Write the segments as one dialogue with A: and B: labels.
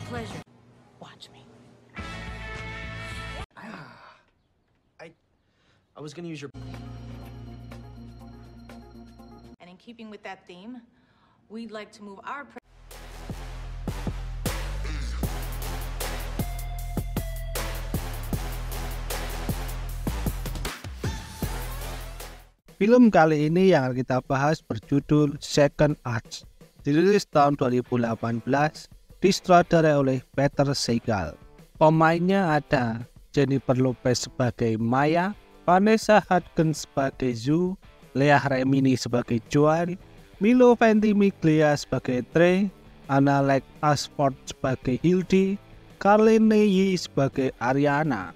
A: pleasure. Watch me.
B: I was gonna use your...
A: And in keeping with that theme, we'd like to move our
C: Film kali ini yang kita bahas berjudul Second Acts, dirilis tahun 2018, disutradarai oleh Peter Segal. Pemainnya ada Jennifer Lopez sebagai Maya, Vanessa Hudgens sebagai Zu, Leah Remini sebagai Joan, Milo Ventimiglia sebagai Trey, Anna Ashford sebagai Hildy, Carlene Yi sebagai Ariana.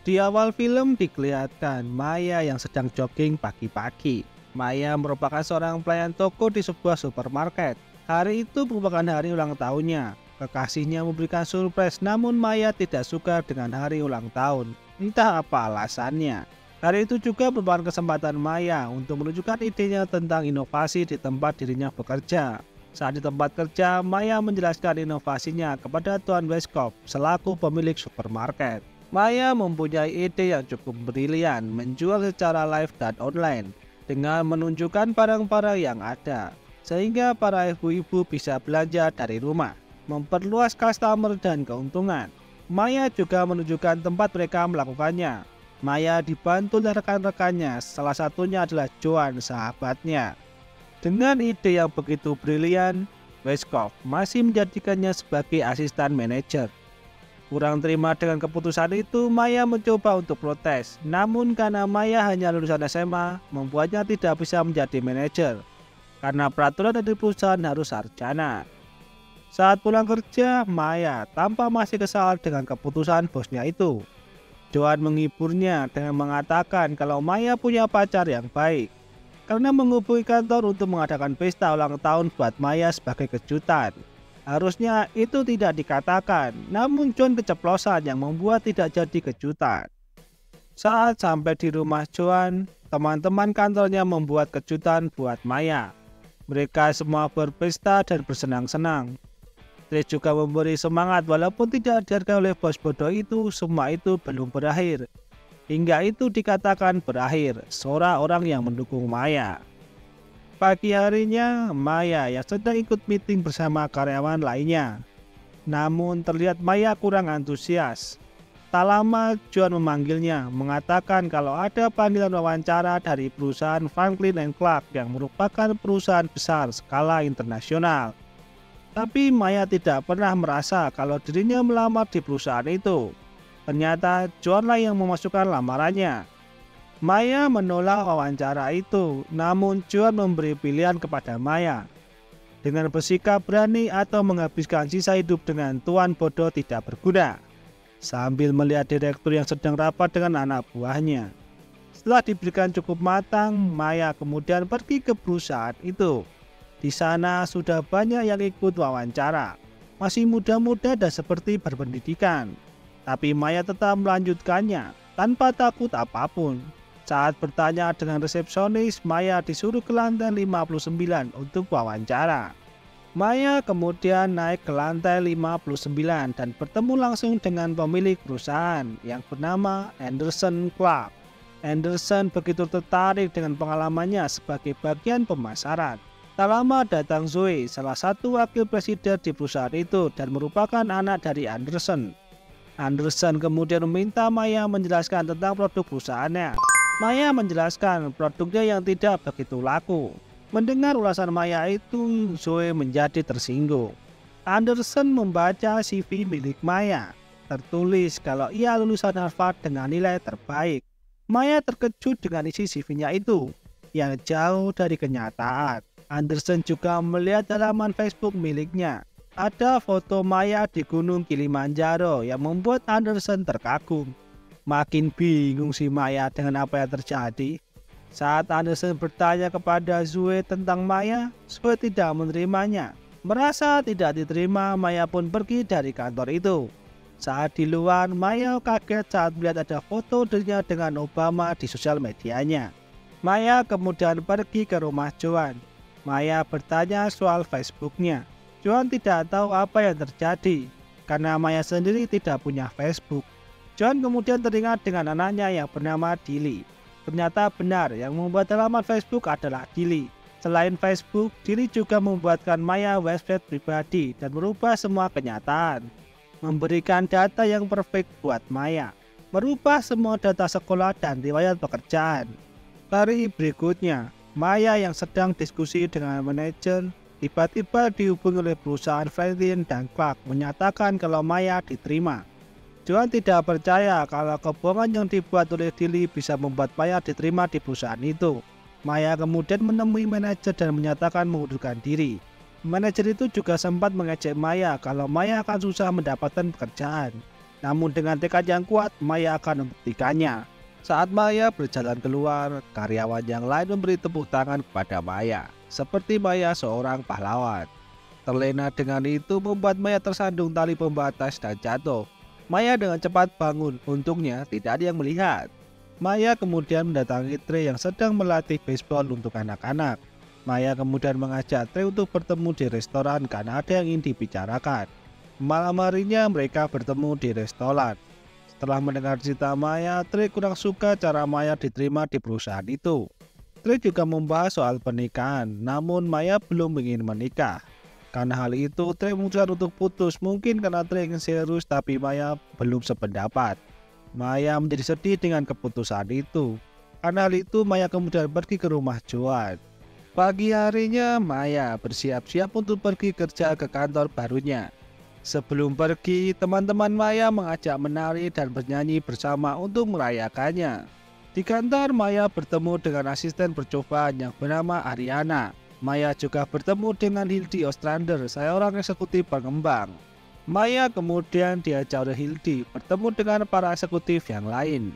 C: Di awal film dikelihatan Maya yang sedang jogging pagi-pagi. Maya merupakan seorang pelayan toko di sebuah supermarket. Hari itu merupakan hari ulang tahunnya. Kekasihnya memberikan surprise, namun Maya tidak suka dengan hari ulang tahun. Entah apa alasannya. Hari itu juga merupakan kesempatan Maya untuk menunjukkan idenya tentang inovasi di tempat dirinya bekerja. Saat di tempat kerja, Maya menjelaskan inovasinya kepada Tuan Westcott selaku pemilik supermarket. Maya mempunyai ide yang cukup brilian menjual secara live dan online dengan menunjukkan barang-barang yang ada, sehingga para ibu-ibu bisa belanja dari rumah, memperluas customer dan keuntungan. Maya juga menunjukkan tempat mereka melakukannya. Maya dibantu oleh rekan-rekannya, salah satunya adalah Joan, sahabatnya. Dengan ide yang begitu brilian, Westcott masih menjadikannya sebagai asisten manajer. Kurang terima dengan keputusan itu, Maya mencoba untuk protes. Namun karena Maya hanya lulusan SMA, membuatnya tidak bisa menjadi manajer. Karena peraturan dari perusahaan harus sarjana. Saat pulang kerja, Maya tampak masih kesal dengan keputusan bosnya itu. Joan menghiburnya dengan mengatakan kalau Maya punya pacar yang baik. Karena menghubungi kantor untuk mengadakan pesta ulang tahun buat Maya sebagai kejutan. Harusnya itu tidak dikatakan, namun Joan keceplosan yang membuat tidak jadi kejutan. Saat sampai di rumah Joan, teman-teman kantornya membuat kejutan buat Maya. Mereka semua berpesta dan bersenang-senang. Trey juga memberi semangat walaupun tidak dihargai oleh bos bodoh itu, semua itu belum berakhir. Hingga itu dikatakan berakhir, seorang orang yang mendukung Maya. Pagi harinya, Maya yang sedang ikut meeting bersama karyawan lainnya. Namun terlihat Maya kurang antusias. Tak lama Joan memanggilnya, mengatakan kalau ada panggilan wawancara dari perusahaan Franklin & Clark yang merupakan perusahaan besar skala internasional. Tapi Maya tidak pernah merasa kalau dirinya melamar di perusahaan itu. Ternyata Joanlah yang memasukkan lamarannya. Maya menolak wawancara itu, namun Joan memberi pilihan kepada Maya. Dengan bersikap berani atau menghabiskan sisa hidup dengan tuan bodoh tidak berguna. Sambil melihat direktur yang sedang rapat dengan anak buahnya. Setelah diberikan cukup matang, Maya kemudian pergi ke perusahaan itu. Di sana sudah banyak yang ikut wawancara. Masih muda-muda dan seperti berpendidikan. Tapi Maya tetap melanjutkannya, tanpa takut apapun. Saat bertanya dengan resepsionis, Maya disuruh ke lantai 59 untuk wawancara. Maya kemudian naik ke lantai 59 dan bertemu langsung dengan pemilik perusahaan yang bernama Anderson Clark. Anderson begitu tertarik dengan pengalamannya sebagai bagian pemasaran. Tak lama datang Zoe, salah satu wakil presiden di perusahaan itu dan merupakan anak dari Anderson. Anderson kemudian meminta Maya menjelaskan tentang produk perusahaannya. Maya menjelaskan produknya yang tidak begitu laku. Mendengar ulasan Maya itu, Zoe menjadi tersinggung. Anderson membaca CV milik Maya. Tertulis kalau ia lulusan Harvard dengan nilai terbaik. Maya terkejut dengan isi CV-nya itu, yang jauh dari kenyataan. Anderson juga melihat halaman Facebook miliknya. Ada foto Maya di Gunung Kilimanjaro yang membuat Anderson terkagum. Makin bingung si Maya dengan apa yang terjadi. Saat Anderson bertanya kepada Zoe tentang Maya, Zoe tidak menerimanya. Merasa tidak diterima, Maya pun pergi dari kantor itu. Saat di luar, Maya kaget saat melihat ada foto dirinya dengan Obama di sosial medianya. Maya kemudian pergi ke rumah Joan. Maya bertanya soal Facebooknya. Joan tidak tahu apa yang terjadi karena Maya sendiri tidak punya Facebook. Joan kemudian teringat dengan anaknya yang bernama Dilly. Ternyata benar yang membuat halaman Facebook adalah Dilly. Selain Facebook, Dilly juga membuatkan Maya website pribadi dan merubah semua kenyataan. Memberikan data yang perfect buat Maya. Merubah semua data sekolah dan riwayat pekerjaan. Hari berikutnya, Maya yang sedang diskusi dengan manajer tiba-tiba dihubungi oleh perusahaan Franklin dan Clark menyatakan kalau Maya diterima. Joan tidak percaya kalau kebohongan yang dibuat oleh Dilly bisa membuat Maya diterima di perusahaan itu. Maya kemudian menemui manajer dan menyatakan mengundurkan diri. Manajer itu juga sempat mengejek Maya kalau Maya akan susah mendapatkan pekerjaan. Namun dengan tekad yang kuat, Maya akan membuktikannya. Saat Maya berjalan keluar, karyawan yang lain memberi tepuk tangan kepada Maya, seperti Maya seorang pahlawan. Terlena dengan itu membuat Maya tersandung tali pembatas dan jatuh. Maya dengan cepat bangun, untungnya tidak ada yang melihat. Maya kemudian mendatangi Trey yang sedang melatih baseball untuk anak-anak. Maya kemudian mengajak Trey untuk bertemu di restoran karena ada yang ingin dibicarakan. Malam harinya mereka bertemu di restoran. Setelah mendengar cerita Maya, Trey kurang suka cara Maya diterima di perusahaan itu. Trey juga membahas soal pernikahan, namun Maya belum ingin menikah. Karena hal itu, Trey memutuskan untuk putus, mungkin karena Trey ingin serius tapi Maya belum sependapat. Maya menjadi sedih dengan keputusan itu. Karena hal itu, Maya kemudian pergi ke rumah Joan. Pagi harinya, Maya bersiap-siap untuk pergi kerja ke kantor barunya. Sebelum pergi, teman-teman Maya mengajak menari dan bernyanyi bersama untuk merayakannya. Di kantor, Maya bertemu dengan asisten percobaan yang bernama Ariana. Maya juga bertemu dengan Hildy Ostrander, seorang eksekutif pengembang. Maya kemudian diajak oleh Hildy bertemu dengan para eksekutif yang lain.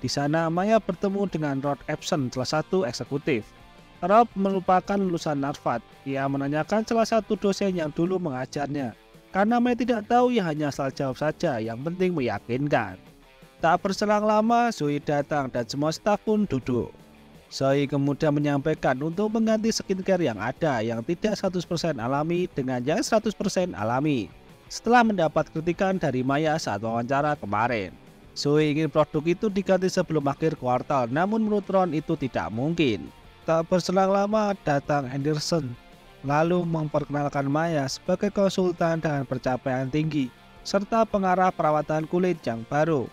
C: Di sana, Maya bertemu dengan Rod Epson, salah satu eksekutif. Rod merupakan lulusan Harvard. Ia menanyakan salah satu dosen yang dulu mengajarnya. Karena Maya tidak tahu, ia hanya asal jawab saja, yang penting meyakinkan. Tak berselang lama, Zoe datang dan semua staf pun duduk. Zoe kemudian menyampaikan untuk mengganti skincare yang ada yang tidak 100% alami dengan yang 100% alami. Setelah mendapat kritikan dari Maya saat wawancara kemarin, Zoe ingin produk itu diganti sebelum akhir kuartal, namun menurut Ron itu tidak mungkin. Tak berselang lama datang Anderson, lalu memperkenalkan Maya sebagai konsultan dengan pencapaian tinggi, serta pengarah perawatan kulit yang baru.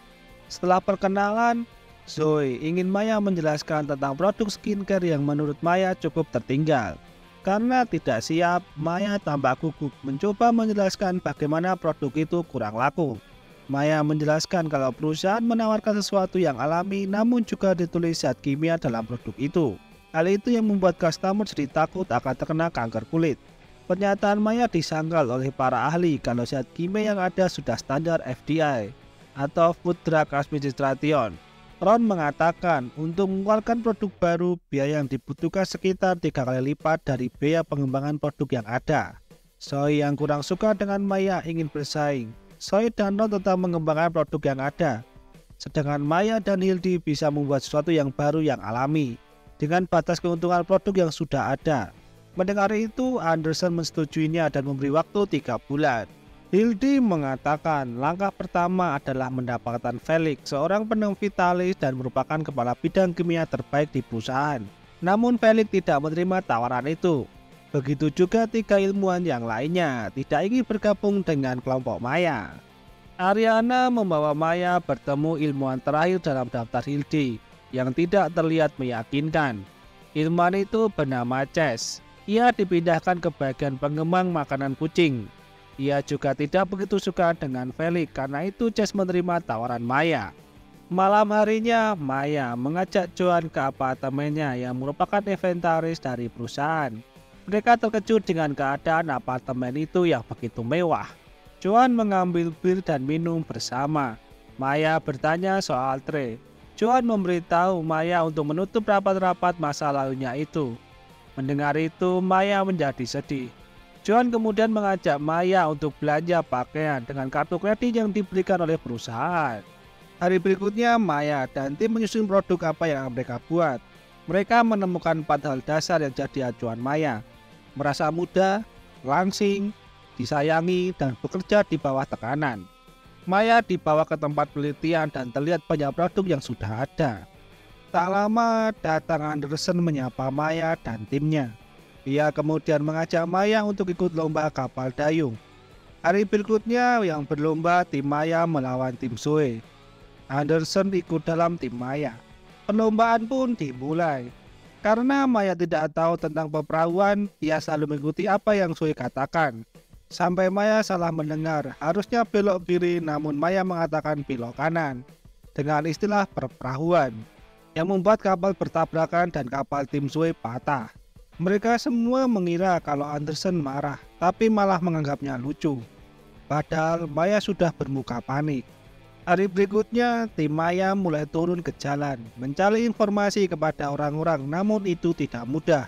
C: Setelah perkenalan, Zoe ingin Maya menjelaskan tentang produk skincare yang menurut Maya cukup tertinggal. Karena tidak siap, Maya tampak gugup mencoba menjelaskan bagaimana produk itu kurang laku. Maya menjelaskan kalau perusahaan menawarkan sesuatu yang alami namun juga ditulis zat kimia dalam produk itu. Hal itu yang membuat customer jadi takut akan terkena kanker kulit. Pernyataan Maya disangkal oleh para ahli kalau zat kimia yang ada sudah standar FDI atau Food Drug Administration. Ron mengatakan untuk mengeluarkan produk baru, biaya yang dibutuhkan sekitar 3 kali lipat dari biaya pengembangan produk yang ada. Zoe yang kurang suka dengan Maya ingin bersaing. Zoe dan Ron tetap mengembangkan produk yang ada. Sedangkan Maya dan Hildy bisa membuat sesuatu yang baru yang alami dengan batas keuntungan produk yang sudah ada. Mendengar itu, Anderson mensetujuinya dan memberi waktu 3 bulan. Hildy mengatakan langkah pertama adalah mendapatkan Felix, seorang penemuh vitalis dan merupakan kepala bidang kimia terbaik di perusahaan. Namun Felix tidak menerima tawaran itu. Begitu juga 3 ilmuwan yang lainnya tidak ingin bergabung dengan kelompok Maya. Ariana membawa Maya bertemu ilmuwan terakhir dalam daftar Hildy yang tidak terlihat meyakinkan. Ilmuwan itu bernama Chess. Ia dipindahkan ke bagian pengembang makanan kucing. Ia juga tidak begitu suka dengan Felix, karena itu Chess menerima tawaran Maya. Malam harinya, Maya mengajak Joan ke apartemennya yang merupakan inventaris dari perusahaan. Mereka terkejut dengan keadaan apartemen itu yang begitu mewah. Joan mengambil bir dan minum bersama. Maya bertanya soal Trey. Joan memberitahu Maya untuk menutup rapat-rapat masa lalunya itu. Mendengar itu, Maya menjadi sedih. Joan kemudian mengajak Maya untuk belanja pakaian dengan kartu kredit yang diberikan oleh perusahaan. Hari berikutnya, Maya dan tim menyusun produk apa yang mereka buat. Mereka menemukan 4 hal dasar yang jadi acuan Maya. merasa muda, langsing, disayangi, dan bekerja di bawah tekanan. Maya dibawa ke tempat penelitian dan terlihat banyak produk yang sudah ada. Tak lama datang Anderson menyapa Maya dan timnya. Ia kemudian mengajak Maya untuk ikut lomba kapal dayung. Hari berikutnya yang berlomba tim Maya melawan tim Zoe. Anderson ikut dalam tim Maya. Perlombaan pun dimulai. Karena Maya tidak tahu tentang peperahuan, ia selalu mengikuti apa yang Zoe katakan. Sampai Maya salah mendengar, harusnya belok kiri namun Maya mengatakan belok kanan. Dengan istilah perperahuan, yang membuat kapal bertabrakan dan kapal tim Zoe patah. Mereka semua mengira kalau Anderson marah, tapi malah menganggapnya lucu. Padahal Maya sudah bermuka panik. Hari berikutnya, tim Maya mulai turun ke jalan, mencari informasi kepada orang-orang, namun itu tidak mudah.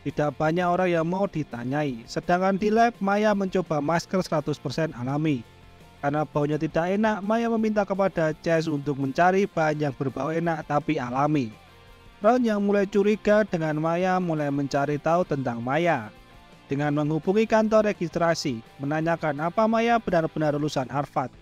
C: Tidak banyak orang yang mau ditanyai, sedangkan di lab Maya mencoba masker 100% alami. Karena baunya tidak enak, Maya meminta kepada Chase untuk mencari bahan yang berbau enak tapi alami. Ron yang mulai curiga dengan Maya mulai mencari tahu tentang Maya. Dengan menghubungi kantor registrasi, menanyakan apa Maya benar-benar lulusan Harvard.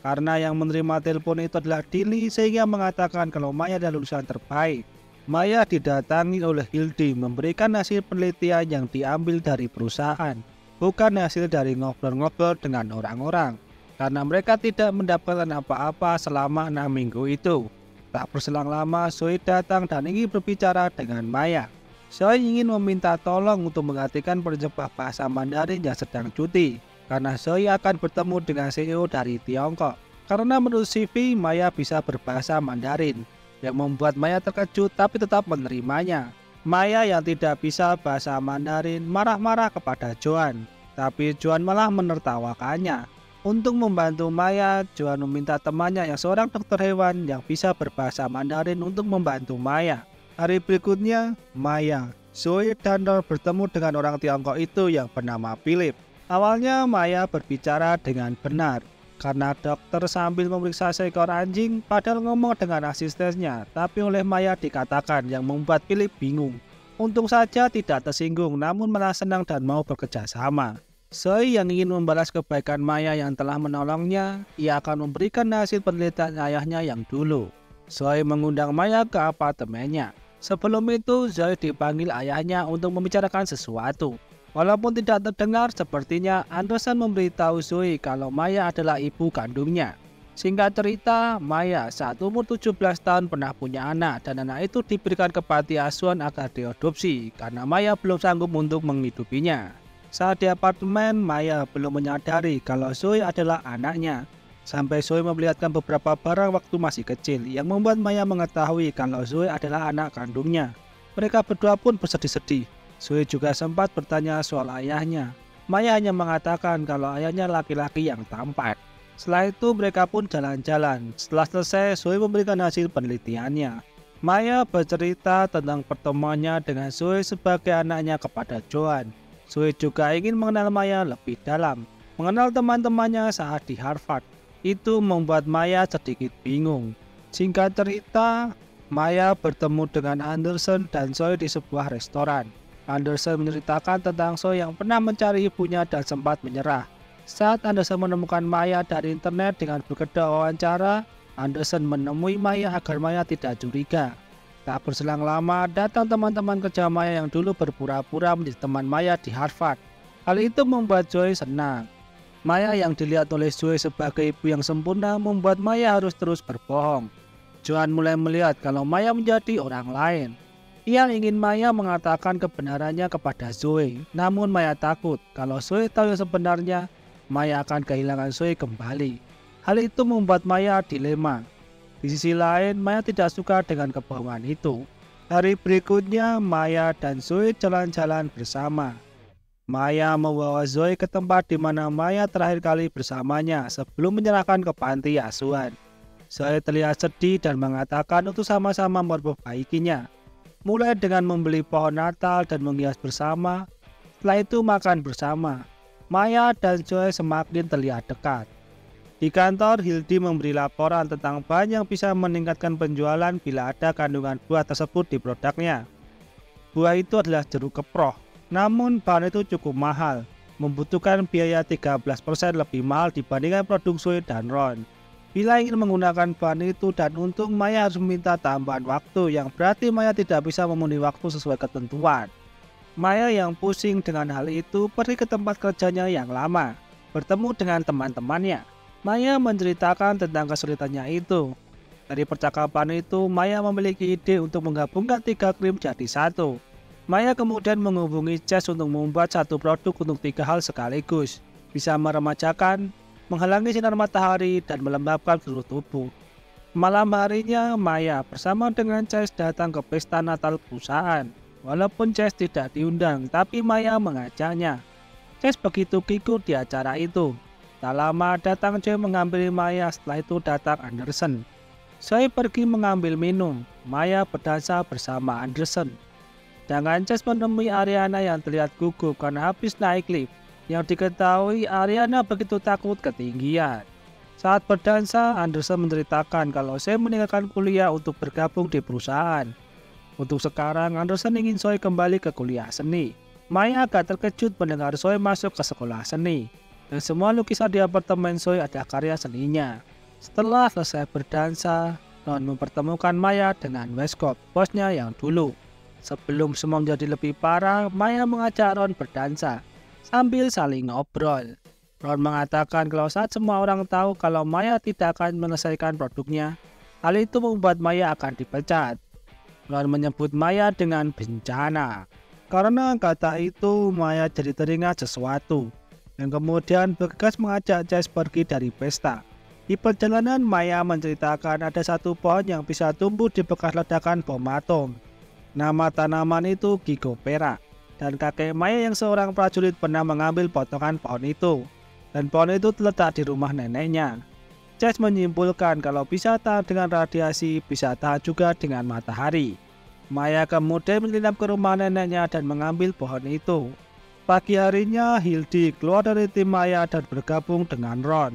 C: Karena yang menerima telepon itu adalah Dilly sehingga mengatakan kalau Maya adalah lulusan terbaik. Maya didatangi oleh Hildy memberikan hasil penelitian yang diambil dari perusahaan, bukan hasil dari ngobrol-ngobrol dengan orang-orang. Karena mereka tidak mendapatkan apa-apa selama 6 minggu itu. Tak berselang lama, Zoe datang dan ingin berbicara dengan Maya. Zoe ingin meminta tolong untuk menggantikan penjebak bahasa Mandarin yang sedang cuti. Karena Zoe akan bertemu dengan CEO dari Tiongkok. Karena menurut CV, Maya bisa berbahasa Mandarin, yang membuat Maya terkejut tapi tetap menerimanya. Maya yang tidak bisa bahasa Mandarin marah-marah kepada Joan, tapi Joan malah menertawakannya. Untuk membantu Maya, Joan meminta temannya yang seorang dokter hewan yang bisa berbahasa Mandarin untuk membantu Maya. Hari berikutnya, Maya, Zoe, dan Ron bertemu dengan orang Tiongkok itu yang bernama Philip. Awalnya Maya berbicara dengan benar, karena dokter sambil memeriksa seekor anjing padahal ngomong dengan asistennya, tapi oleh Maya dikatakan yang membuat Philip bingung. Untung saja tidak tersinggung namun malah senang dan mau bekerja sama. Zoe yang ingin membalas kebaikan Maya yang telah menolongnya, ia akan memberikan hasil penelitian ayahnya yang dulu. Zoe mengundang Maya ke apartemennya. Sebelum itu Zoe dipanggil ayahnya untuk membicarakan sesuatu. Walaupun tidak terdengar, sepertinya Anderson memberitahu Zoe kalau Maya adalah ibu kandungnya. Singkat cerita, Maya saat umur 17 tahun pernah punya anak dan anak itu diberikan ke panti asuhan agar diadopsi karena Maya belum sanggup untuk menghidupinya. Saat di apartemen, Maya belum menyadari kalau Zoe adalah anaknya. Sampai Zoe memperlihatkan beberapa barang waktu masih kecil yang membuat Maya mengetahui kalau Zoe adalah anak kandungnya. Mereka berdua pun bersedih-sedih. Zoe juga sempat bertanya soal ayahnya. Maya hanya mengatakan kalau ayahnya laki-laki yang tampan. Setelah itu mereka pun jalan-jalan. Setelah selesai, Zoe memberikan hasil penelitiannya. Maya bercerita tentang pertemuannya dengan Zoe sebagai anaknya kepada Joan. Zoe juga ingin mengenal Maya lebih dalam, mengenal teman-temannya saat di Harvard. Itu membuat Maya sedikit bingung. Singkat cerita, Maya bertemu dengan Anderson dan Zoe di sebuah restoran. Anderson menceritakan tentang Zoe yang pernah mencari ibunya dan sempat menyerah. Saat Anderson menemukan Maya dari internet dengan berkedok wawancara, Anderson menemui Maya agar Maya tidak curiga. Tak berselang lama, datang teman-teman kerja Maya yang dulu berpura-pura menjadi teman Maya di Harvard. Hal itu membuat Zoe senang. Maya yang dilihat oleh Zoe sebagai ibu yang sempurna membuat Maya harus terus berbohong. Joan mulai melihat kalau Maya menjadi orang lain. Ia ingin Maya mengatakan kebenarannya kepada Zoe, namun Maya takut kalau Zoe tahu yang sebenarnya, Maya akan kehilangan Zoe kembali. Hal itu membuat Maya dilema. Di sisi lain, Maya tidak suka dengan kebohongan itu. Hari berikutnya, Maya dan Zoe jalan-jalan bersama. Maya membawa Zoe ke tempat di mana Maya terakhir kali bersamanya sebelum menyerahkan ke panti asuhan. Zoe terlihat sedih dan mengatakan untuk sama-sama memperbaikinya. Mulai dengan membeli pohon Natal dan menghias bersama. Setelah itu makan bersama. Maya dan Zoe semakin terlihat dekat. Di kantor, Hildy memberi laporan tentang bahan yang bisa meningkatkan penjualan bila ada kandungan buah tersebut di produknya. Buah itu adalah jeruk keproh. Namun bahan itu cukup mahal, membutuhkan biaya 13% lebih mahal dibandingkan produk Zoe dan Ron. Bila ingin menggunakan bahan itu dan untung, Maya harus meminta tambahan waktu, yang berarti Maya tidak bisa memenuhi waktu sesuai ketentuan. Maya yang pusing dengan hal itu pergi ke tempat kerjanya yang lama, bertemu dengan teman-temannya. Maya menceritakan tentang kesulitannya itu. Dari percakapan itu, Maya memiliki ide untuk menggabungkan 3 krim jadi satu. Maya kemudian menghubungi Chase untuk membuat satu produk untuk 3 hal sekaligus. Bisa meremajakan, menghalangi sinar matahari, dan melembabkan seluruh tubuh. Malam harinya, Maya bersama dengan Chase datang ke pesta Natal perusahaan. Walaupun Chase tidak diundang, tapi Maya mengajaknya. Chase begitu kikuk di acara itu. Tak lama datang Joy mengambil Maya, setelah itu datang Anderson. Joy pergi mengambil minum, Maya berdansa bersama Anderson. Sedangkan Chase menemui Ariana yang terlihat gugup karena habis naik lift. Yang diketahui Ariana begitu takut ketinggian. Saat berdansa, Anderson menceritakan kalau Joy meninggalkan kuliah untuk bergabung di perusahaan. Untuk sekarang, Anderson ingin Zoe kembali ke kuliah seni. Maya agak terkejut mendengar Zoe masuk ke sekolah seni. Dan semua lukisan di apartemen Zoe adalah karya seninya. Setelah selesai berdansa, Ron mempertemukan Maya dengan Westcott, bosnya yang dulu. Sebelum semua menjadi lebih parah, Maya mengajak Ron berdansa, sambil saling ngobrol. Ron mengatakan kalau saat semua orang tahu kalau Maya tidak akan menyelesaikan produknya, hal itu membuat Maya akan dipecat. Ron menyebut Maya dengan bencana. Karena kata itu, Maya jadi teringat sesuatu, dan kemudian bergegas mengajak Chase pergi dari pesta. Di perjalanan, Maya menceritakan ada satu pohon yang bisa tumbuh di bekas ledakan bom atom. Nama tanaman itu Ginkgo perak, dan kakek Maya yang seorang prajurit pernah mengambil potongan pohon itu, dan pohon itu terletak di rumah neneknya. Chase menyimpulkan kalau bisa tahan dengan radiasi, bisa tahan juga dengan matahari. Maya kemudian menyelinap ke rumah neneknya dan mengambil pohon itu. Pagi harinya, Hildy keluar dari tim Maya dan bergabung dengan Ron.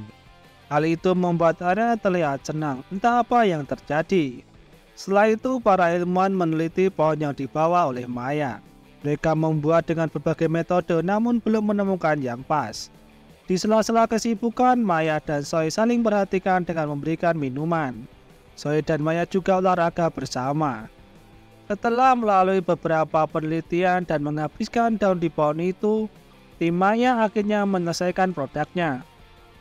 C: Hal itu membuat Ariana terlihat senang, entah apa yang terjadi. Setelah itu, para ilmuwan meneliti pohon yang dibawa oleh Maya. Mereka membuat dengan berbagai metode namun belum menemukan yang pas. Di sela-sela kesibukan, Maya dan Zoe saling perhatikan dengan memberikan minuman. Zoe dan Maya juga olahraga bersama. Setelah melalui beberapa penelitian dan menghabiskan daun di pohon itu, tim Maya akhirnya menyelesaikan produknya.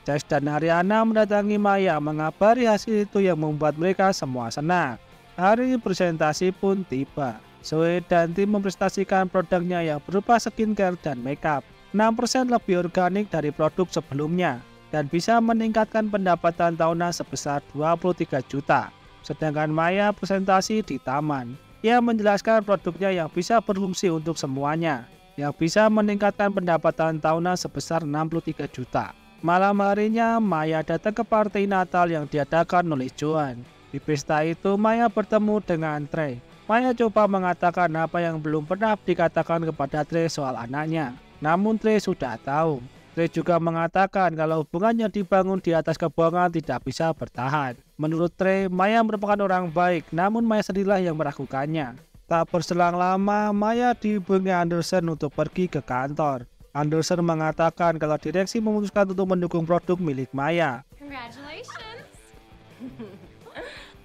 C: Chase dan Ariana mendatangi Maya mengabari hasil itu yang membuat mereka semua senang. Hari presentasi pun tiba. Zoe dan tim mempresentasikan produknya yang berupa skincare dan makeup. 6% lebih organik dari produk sebelumnya dan bisa meningkatkan pendapatan tahunan sebesar 23 juta. Sedangkan Maya presentasi di taman. Ia menjelaskan produknya yang bisa berfungsi untuk semuanya, yang bisa meningkatkan pendapatan tahunan sebesar 63 juta. Malam harinya, Maya datang ke partai Natal yang diadakan oleh Joan. Di pesta itu, Maya bertemu dengan Trey. Maya coba mengatakan apa yang belum pernah dikatakan kepada Trey soal anaknya. Namun Trey sudah tahu. Trey juga mengatakan kalau hubungan yang dibangun di atas kebohongan tidak bisa bertahan. Menurut Trey, Maya merupakan orang baik, namun Maya sendirilah yang meragukannya. Tak berselang lama, Maya dihubungi Anderson untuk pergi ke kantor. Anderson mengatakan kalau direksi memutuskan untuk mendukung produk milik Maya.
B: Congratulations.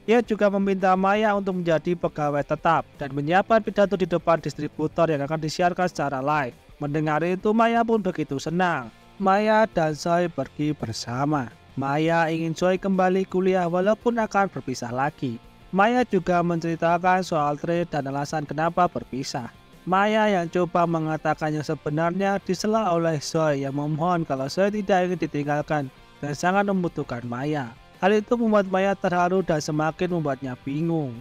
C: Ia juga meminta Maya untuk menjadi pegawai tetap dan menyiapkan pidato di depan distributor yang akan disiarkan secara live. Mendengar itu, Maya pun begitu senang. Maya dan Zoe pergi bersama. Maya ingin Zoe kembali kuliah walaupun akan berpisah lagi. Maya juga menceritakan soal Trey dan alasan kenapa berpisah. Maya yang coba mengatakan yang sebenarnya disela oleh Zoe yang memohon kalau Zoe tidak ingin ditinggalkan dan sangat membutuhkan Maya. Hal itu membuat Maya terharu dan semakin membuatnya bingung.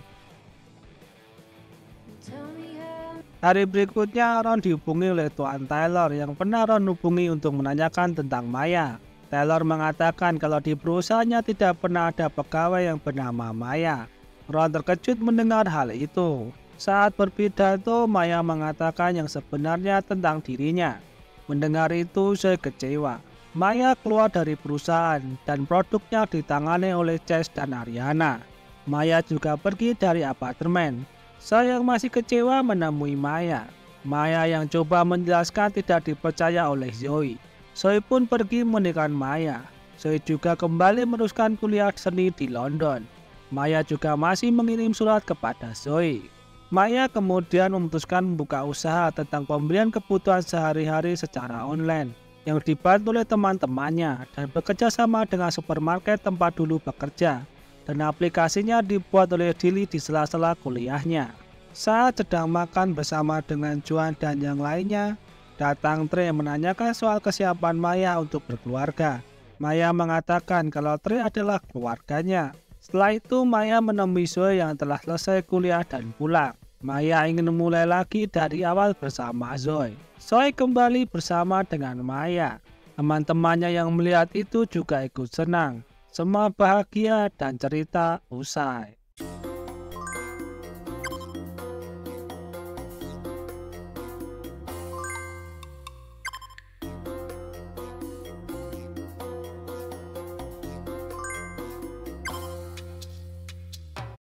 C: Hari berikutnya, Ron dihubungi oleh Tuan Taylor yang pernah Ron hubungi untuk menanyakan tentang Maya. Taylor mengatakan kalau di perusahaannya tidak pernah ada pegawai yang bernama Maya. Ron terkejut mendengar hal itu. Saat berpidato, Maya mengatakan yang sebenarnya tentang dirinya. Mendengar itu, saya kecewa. Maya keluar dari perusahaan dan produknya ditangani oleh Chase dan Ariana. Maya juga pergi dari apartemen. Saya yang masih kecewa menemui Maya. Maya yang coba menjelaskan tidak dipercaya oleh Zoe. Zoe pun pergi meninggalkan Maya. Zoe juga kembali meneruskan kuliah seni di London. Maya juga masih mengirim surat kepada Zoe. Maya kemudian memutuskan membuka usaha tentang pembelian kebutuhan sehari-hari secara online yang dibantu oleh teman-temannya dan bekerja sama dengan supermarket tempat dulu bekerja, dan aplikasinya dibuat oleh Dilly di sela-sela kuliahnya. Saat sedang makan bersama dengan Juan dan yang lainnya, datang Trey menanyakan soal kesiapan Maya untuk berkeluarga. Maya mengatakan kalau Trey adalah keluarganya. Setelah itu Maya menemui Zoe yang telah selesai kuliah dan pulang. Maya ingin memulai lagi dari awal bersama Zoe. Zoe kembali bersama dengan Maya. Teman-temannya yang melihat itu juga ikut senang. Semua bahagia dan cerita usai.